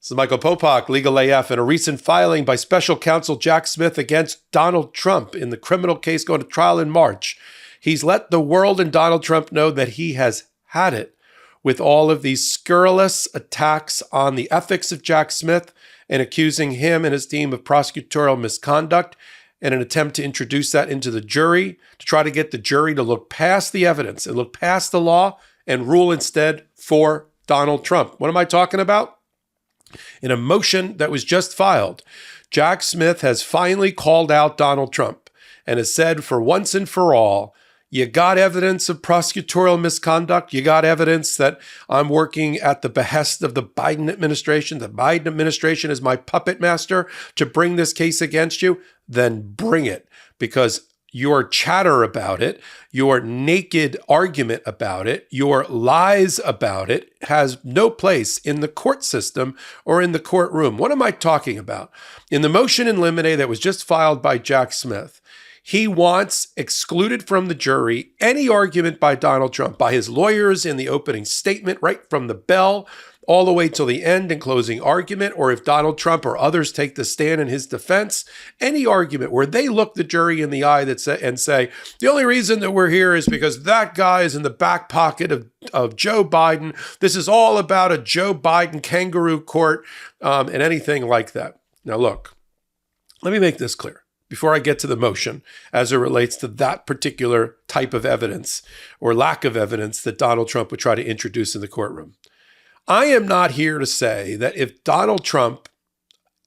This is Michael Popak, Legal AF, in a recent filing by special counsel Jack Smith against Donald Trump in the criminal case going to trial in March. He's let the world and Donald Trump know that he has had it with all of these scurrilous attacks on the ethics of Jack Smith and accusing him and his team of prosecutorial misconduct in an attempt to introduce that into the jury, to try to get the jury to look past the evidence and look past the law and rule instead for Donald Trump. What am I talking about? In a motion that was just filed, Jack Smith has finally called out Donald Trump and has said for once and for all, you got evidence of prosecutorial misconduct. You got evidence that I'm working at the behest of the Biden administration. The Biden administration is my puppet master to bring this case against you. Then bring it, because your chatter about it, your naked argument about it, your lies about it has no place in the court system or in the courtroom. What am I talking about? In the motion in limine that was just filed by Jack Smith, he wants excluded from the jury any argument by Donald Trump, by his lawyers in the opening statement, right from the bell, all the way till the end in closing argument, or if Donald Trump or others take the stand in his defense, any argument where they look the jury in the eye and say, the only reason that we're here is because that guy is in the back pocket of Joe Biden. This is all about a Joe Biden kangaroo court and anything like that. Now, look, let me make this clear before I get to the motion as it relates to that particular type of evidence or lack of evidence that Donald Trump would try to introduce in the courtroom. I am not here to say that if Donald Trump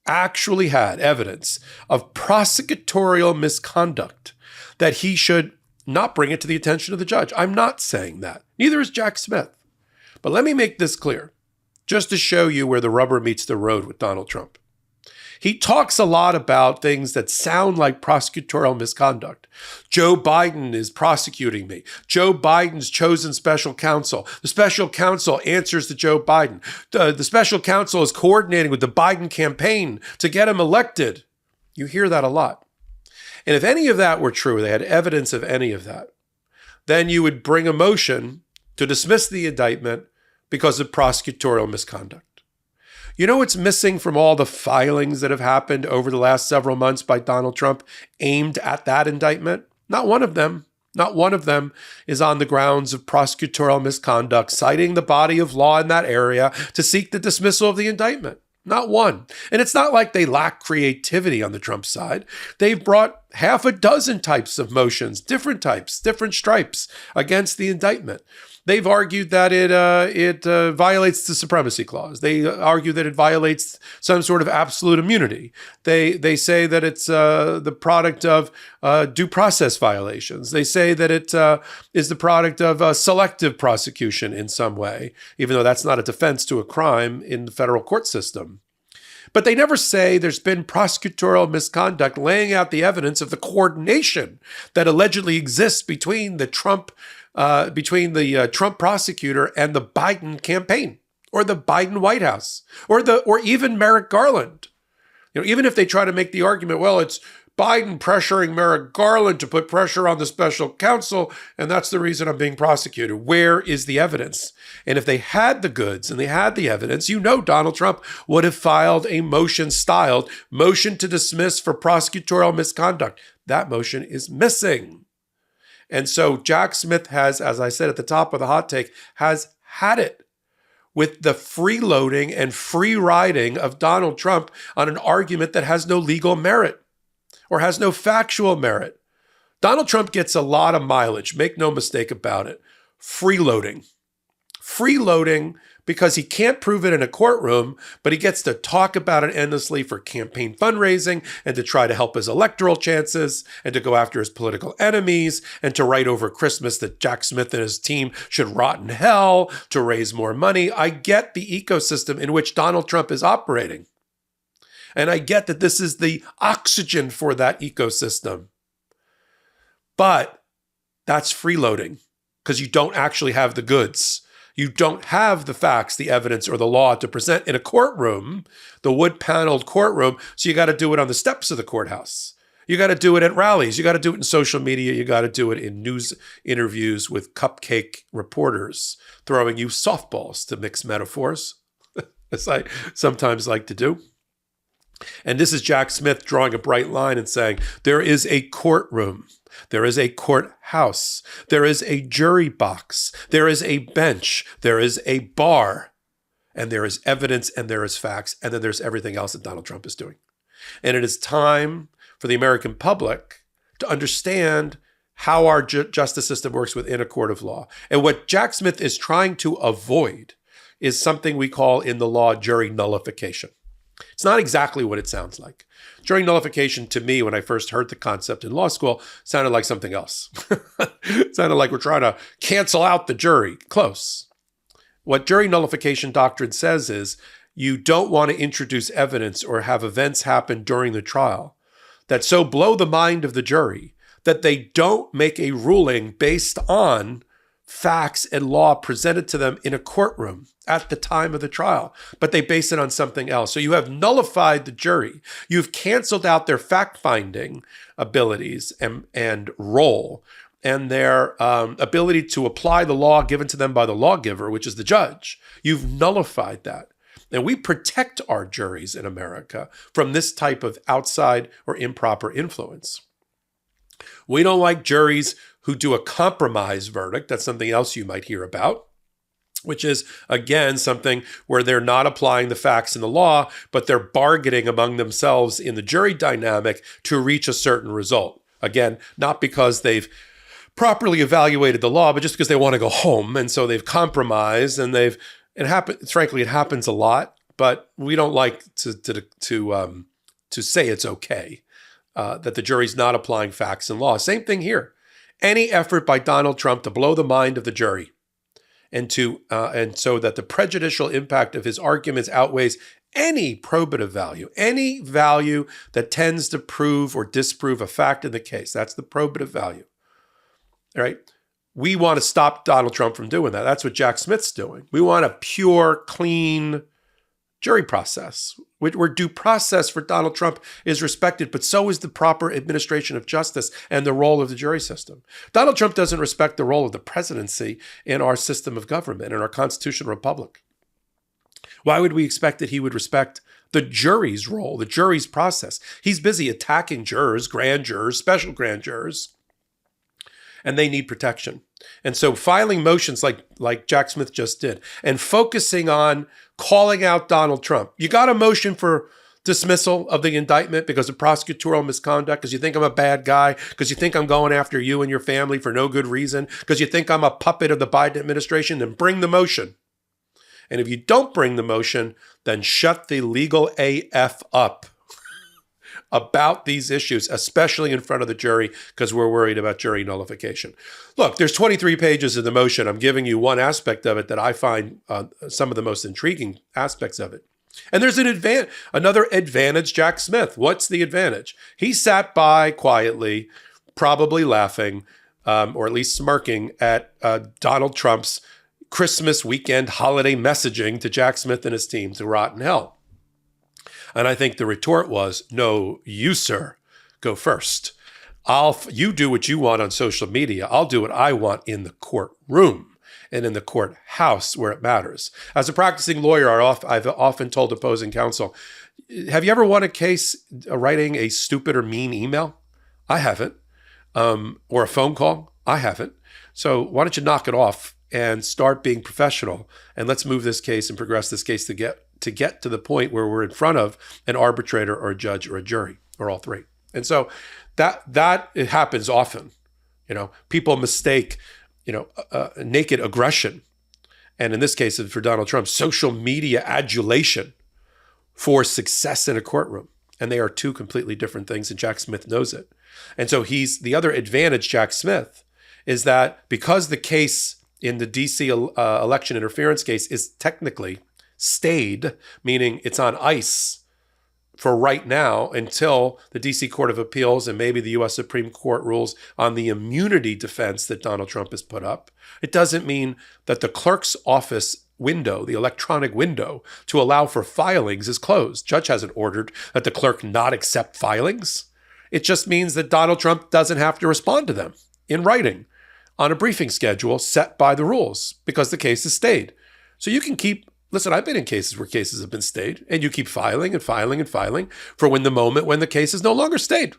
actually had evidence of prosecutorial misconduct, that he should not bring it to the attention of the judge. I'm not saying that. Neither is Jack Smith. But let me make this clear, just to show you where the rubber meets the road with Donald Trump. He talks a lot about things that sound like prosecutorial misconduct. Joe Biden is prosecuting me. Joe Biden's chosen special counsel. The special counsel answers to Joe Biden. The special counsel is coordinating with the Biden campaign to get him elected. You hear that a lot. And if any of that were true, they had evidence of any of that, then you would bring a motion to dismiss the indictment because of prosecutorial misconduct. You know what's missing from all the filings that have happened over the last several months by Donald Trump aimed at that indictment? Not one of them. Not one of them is on the grounds of prosecutorial misconduct, citing the body of law in that area to seek the dismissal of the indictment. Not one. And it's not like they lack creativity on the Trump side. They've brought half a dozen types of motions, different types, different stripes against the indictment. They've argued that it violates the supremacy clause. They argue that it violates some sort of absolute immunity. They say that it's the product of due process violations. They say that it is the product of selective prosecution in some way, even though that's not a defense to a crime in the federal court system. But they never say there's been prosecutorial misconduct laying out the evidence of the coordination that allegedly exists between the Trump prosecutor and the Biden campaign, or the Biden White House, or even Merrick Garland. You know, even if they try to make the argument, well, it's Biden pressuring Merrick Garland to put pressure on the special counsel, and that's the reason I'm being prosecuted. Where is the evidence? And if they had the goods and they had the evidence, you know Donald Trump would have filed a motion styled motion to dismiss for prosecutorial misconduct. That motion is missing. And so Jack Smith has, as I said at the top of the hot take, has had it with the freeloading and free riding of Donald Trump on an argument that has no legal merit or has no factual merit. Donald Trump gets a lot of mileage, make no mistake about it. Freeloading. Freeloading because he can't prove it in a courtroom, but he gets to talk about it endlessly for campaign fundraising and to try to help his electoral chances and to go after his political enemies and to write over Christmas that Jack Smith and his team should rot in hell to raise more money. I get the ecosystem in which Donald Trump is operating. And I get that this is the oxygen for that ecosystem. But that's freeloading because you don't actually have the goods. You don't have the facts, the evidence, or the law to present in a courtroom, the wood-paneled courtroom, so you got to do it on the steps of the courthouse. You got to do it at rallies. You got to do it in social media. You got to do it in news interviews with cupcake reporters throwing you softballs, to mix metaphors. as I sometimes like to do. And this is Jack Smith drawing a bright line and saying, there is a courtroom, there is a courthouse, there is a jury box, there is a bench, there is a bar, and there is evidence and there is facts, and then there's everything else that Donald Trump is doing. And it is time for the American public to understand how our justice system works within a court of law. And what Jack Smith is trying to avoid is something we call in the law jury nullification. It's not exactly what it sounds like. Jury nullification, to me, when I first heard the concept in law school, sounded like something else. It sounded like we're trying to cancel out the jury. Close. What jury nullification doctrine says is you don't want to introduce evidence or have events happen during the trial that so blow the mind of the jury that they don't make a ruling based on facts and law presented to them in a courtroom at the time of the trial, but they base it on something else. So you have nullified the jury. You've canceled out their fact-finding abilities and role and their ability to apply the law given to them by the lawgiver, which is the judge. You've nullified that. And we protect our juries in America from this type of outside or improper influence. We don't like juries who do a compromise verdict. That's something else you might hear about, which is, again, something where they're not applying the facts in the law, but they're bargaining among themselves in the jury dynamic to reach a certain result. Again, not because they've properly evaluated the law, but just because they want to go home. And so they've compromised, and frankly, it happens a lot, but we don't like to say it's okay. That the jury's not applying facts and law. Same thing here. Any effort by Donald Trump to blow the mind of the jury and so that the prejudicial impact of his arguments outweighs any probative value, any value that tends to prove or disprove a fact in the case. That's the probative value. All right? We want to stop Donald Trump from doing that. That's what Jack Smith's doing. We want a pure, clean jury process, where due process for Donald Trump is respected, but so is the proper administration of justice and the role of the jury system. Donald Trump doesn't respect the role of the presidency in our system of government, in our constitutional republic. Why would we expect that he would respect the jury's role, the jury's process? He's busy attacking jurors, grand jurors, special grand jurors, and they need protection. And so filing motions like Jack Smith just did and focusing on calling out Donald Trump. You got a motion for dismissal of the indictment because of prosecutorial misconduct, because you think I'm a bad guy, because you think I'm going after you and your family for no good reason, because you think I'm a puppet of the Biden administration, then bring the motion. And if you don't bring the motion, then shut the legal AF up about these issues, especially in front of the jury, because we're worried about jury nullification. Look, there's 23 pages of the motion. I'm giving you one aspect of it that I find some of the most intriguing aspects of it. And there's another advantage, Jack Smith. What's the advantage? He sat by quietly, probably laughing, or at least smirking at Donald Trump's Christmas weekend holiday messaging to Jack Smith and his team to rot in hell. And I think the retort was, no, you, sir, go first. You do what you want on social media. I'll do what I want in the courtroom and in the courthouse where it matters. As a practicing lawyer, I've often told opposing counsel, have you ever won a case writing a stupid or mean email? I haven't. Or a phone call? I haven't. So why don't you knock it off and start being professional, and let's move this case and progress this case to get to the point where we're in front of an arbitrator or a judge or a jury or all three. And so that it happens often. People mistake, naked aggression, and in this case for Donald Trump, social media adulation for success in a courtroom. And they are two completely different things, and Jack Smith knows it. And so the other advantage, Jack Smith, is that because the case in the DC election interference case is technically stayed, meaning it's on ice for right now until the DC Court of Appeals and maybe the US Supreme Court rules on the immunity defense that Donald Trump has put up. It doesn't mean that the clerk's office window, the electronic window to allow for filings is closed. Judge hasn't ordered that the clerk not accept filings. It just means that Donald Trump doesn't have to respond to them in writing on a briefing schedule set by the rules because the case is stayed. So you can keep Listen, I've been in cases where cases have been stayed, and you keep filing and filing and filing for when the case is no longer stayed.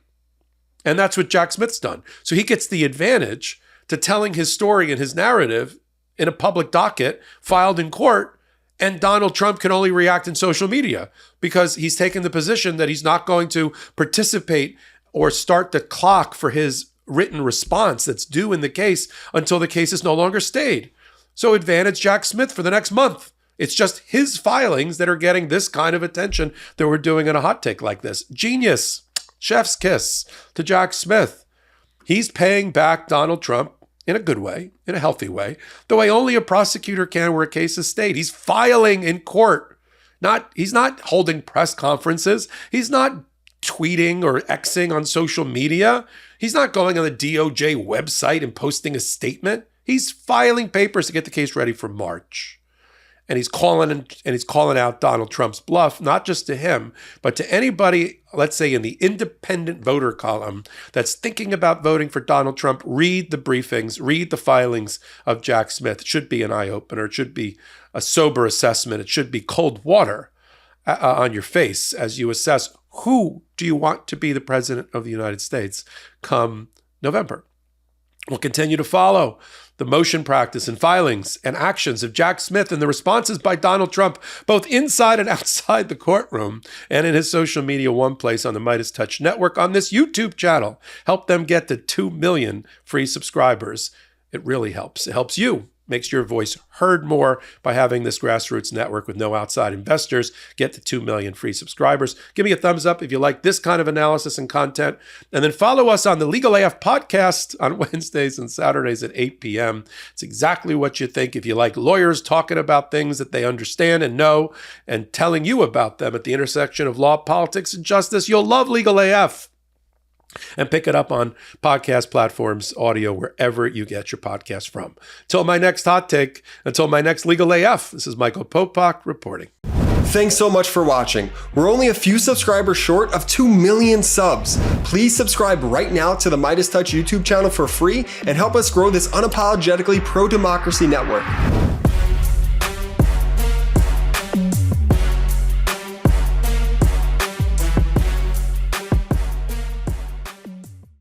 And that's what Jack Smith's done. So he gets the advantage to telling his story and his narrative in a public docket filed in court, and Donald Trump can only react in social media because he's taken the position that he's not going to participate or start the clock for his written response that's due in the case until the case is no longer stayed. So advantage Jack Smith for the next month. It's just his filings that are getting this kind of attention that we're doing in a hot take like this. Genius. Chef's kiss to Jack Smith. He's paying back Donald Trump in a good way, in a healthy way, the way only a prosecutor can where a case is stayed. He's filing in court. He's not holding press conferences. He's not tweeting or Xing on social media. He's not going on the DOJ website and posting a statement. He's filing papers to get the case ready for March. And he's calling out Donald Trump's bluff, not just to him, but to anybody, let's say in the independent voter column that's thinking about voting for Donald Trump. Read the briefings, read the filings of Jack Smith. It should be an eye-opener. It should be a sober assessment. It should be cold water on your face as you assess who do you want to be the president of the United States come November. We'll continue to follow the motion practice and filings and actions of Jack Smith and the responses by Donald Trump, both inside and outside the courtroom and in his social media one place on the MeidasTouch network on this YouTube channel. Help them get to 2 million free subscribers. It really helps. It helps you. Makes your voice heard more by having this grassroots network with no outside investors. Get to 2 million free subscribers. Give me a thumbs up if you like this kind of analysis and content. And then follow us on the Legal AF podcast on Wednesdays and Saturdays at 8 p.m. It's exactly what you think. If you like lawyers talking about things that they understand and know and telling you about them at the intersection of law, politics, and justice, you'll love Legal AF. And pick it up on podcast platforms, audio, wherever you get your podcast from. Till my next hot take, until my next Legal AF, this is Michael Popak reporting. Thanks so much for watching. We're only a few subscribers short of 2 million subs. Please subscribe right now to the MeidasTouch YouTube channel for free and help us grow this unapologetically pro-democracy network.